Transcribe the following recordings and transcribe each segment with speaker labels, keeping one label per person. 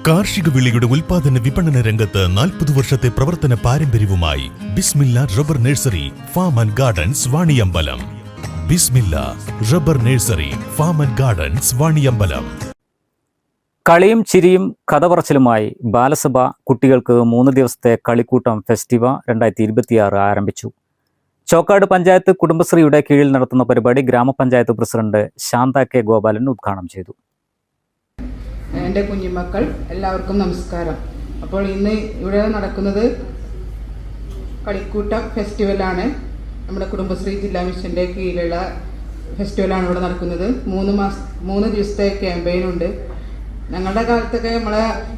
Speaker 1: കാർഷിക വിളയുടെ ഉൽപാദന വിപണന രംഗത്ത് 40 വർഷത്തെ പ്രവർത്തന പാരമ്പര്യവുമായി Bismillah rubber nursery farm and gardens Vaniyambalam. Bismillah rubber nursery farm and gardens Vaniyambalam.
Speaker 2: കളിയും ചിരിയും കഥ പറച്ചിലുമായി ബാലസഭ കുട്ടികൾക്ക് 3 ദിവസത്തെ കളിക്കൂട്ടം ഫെസ്റ്റിവ 2026 ആരംഭിച്ചു. ചോക്കാട് പഞ്ചായത്ത് കുടുംബശ്രീയുടെ കീഴിൽ നടത്തുന്ന പരിപാടി ഗ്രാമപഞ്ചായത്ത് പ്രസിഡന്റ് ശാന്ത കെ ഗോപാലൻ ഉദ്ഘാടനം ചെയ്തു.
Speaker 3: എൻ്റെ കുഞ്ഞുമക്കൾ എല്ലാവർക്കും നമസ്കാരം. അപ്പോൾ ഇന്ന് ഇവിടെ നടക്കുന്നത് കളിക്കൂട്ടം ഫെസ്റ്റിവലാണ്. നമ്മുടെ കുടുംബശ്രീ ജില്ലാ മിഷൻ്റെ കീഴിലുള്ള ഫെസ്റ്റിവലാണ് ഇവിടെ നടക്കുന്നത്. 3 ദിവസത്തെ ക്യാമ്പയിനുണ്ട്. ഞങ്ങളുടെ കാലത്തൊക്കെ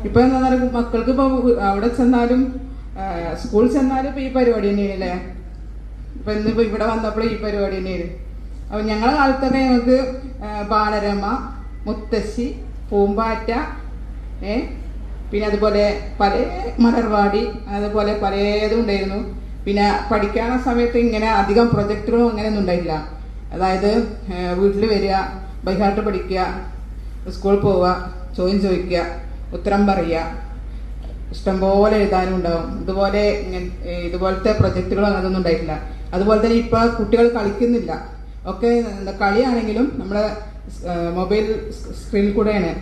Speaker 3: ഇപ്പോൾ എന്താ പറയുക, മക്കൾക്ക് ഇപ്പോൾ അവിടെ ചെന്നാലും സ്കൂൾ ചെന്നാലും ഇപ്പോൾ ഈ പരിപാടി തന്നെയാണല്ലേ. ഇപ്പം ഇന്നിപ്പോൾ ഇവിടെ വന്നപ്പോൾ ഈ പരിപാടി തന്നെയാണ്. അപ്പോൾ ഞങ്ങളുടെ കാലത്തൊക്കെ ഞങ്ങൾക്ക് ബാലരമ, മുത്തശ്ശി, പൂമ്പാറ്റ, പിന്നെ അതുപോലെ പല മലർവാടി, അതുപോലെ പലതും ഉണ്ടായിരുന്നു. പിന്നെ പഠിക്കാനുള്ള സമയത്ത് ഇങ്ങനെ അധികം പ്രൊജക്റ്റുകളും അങ്ങനെയൊന്നും ഉണ്ടായില്ല. അതായത് വീട്ടിൽ വരിക, ബൈഹാർട്ട് പഠിക്കുക, സ്കൂളിൽ പോവുക, ചോദ്യം ചോദിക്കുക, ഉത്തരം പറയുക, ഇഷ്ടംപോലെ എഴുതാനും ഉണ്ടാവും. ഇതുപോലത്തെ പ്രൊജക്റ്റുകളും അങ്ങനെയൊന്നും ഉണ്ടായിട്ടില്ല. അതുപോലെ തന്നെ ഇപ്പോൾ കുട്ടികൾ കളിക്കുന്നില്ല. ഒക്കെ കളിയാണെങ്കിലും നമ്മുടെ മൊബൈൽ സ്ക്രീനിൽ കൂടെയാണ്.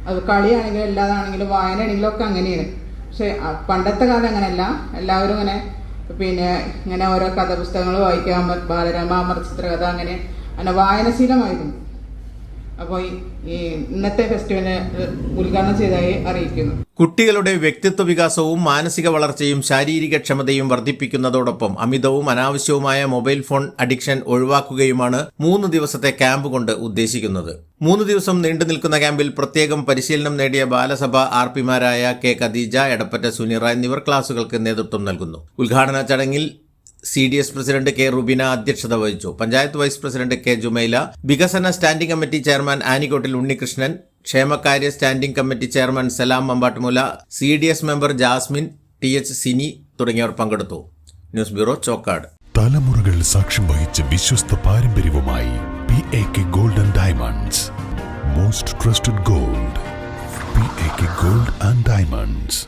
Speaker 3: അത് കളിയാണെങ്കിലും എല്ലാതാണെങ്കിലും വായനയാണെങ്കിലും ഒക്കെ അങ്ങനെയാണ്. പക്ഷെ പണ്ടത്തെ കാലം അങ്ങനെയല്ല. എല്ലാവരും ഇങ്ങനെ ഓരോ കഥാപുസ്തകങ്ങൾ വായിക്കാൻ, ബാലരമ, അമർചിത്രകഥ, അങ്ങനെ വായനശീലമായിരുന്നു. അപ്പോൾ ഈ ഇന്നത്തെ ഫെസ്റ്റിവലിനെ ഉദ്ഘാടനം ചെയ്തതായി അറിയിക്കുന്നു.
Speaker 4: കുട്ടികളുടെ വ്യക്തിത്വ വികാസവും മാനസിക വളർച്ചയും ശാരീരിക ക്ഷമതയും വർദ്ധിപ്പിക്കുന്നതോടൊപ്പം അമിതവും അനാവശ്യവുമായ മൊബൈൽ ഫോൺ അഡിക്ഷൻ ഒഴിവാക്കുകയുമാണ് 3 ദിവസത്തെ ക്യാമ്പ് കൊണ്ട് ഉദ്ദേശിക്കുന്നത്. 3 ദിവസം നീണ്ടു നിൽക്കുന്ന ക്യാമ്പിൽ പ്രത്യേകം പരിശീലനം നേടിയ ബാലസഭ ആർപിമാരായ കെ ഖദീജ, എടപ്പറ്റ സുനിറ എന്നിവർ ക്ലാസുകൾക്ക് നേതൃത്വം നൽകുന്നു. ഉദ്ഘാടന ചടങ്ങിൽ CDS പ്രസിഡന്റ് കെ റുബിന അധ്യക്ഷത വഹിച്ചു. Panchayat vice president K Jumaila, വികസന സ്റ്റാൻഡിംഗ് കമ്മിറ്റി ചെയർമാൻ ആനിക്കോട്ടിൽ ഉണ്ണികൃഷ്ണൻ, ക്ഷേമകാര്യ standing committee chairman Salam Mambattumoola, CDS member Jasmine, TH Sini തുടങ്ങിയവർ പങ്കെടുത്തു. News bureau, Chokkad.
Speaker 1: തലമുറകൾ സാക്ഷ്യം വഹിച്ച വിശ്വസ്ത പാരമ്പര്യവുമായി PAK gold and diamonds. Most trusted gold, PAK gold and diamonds.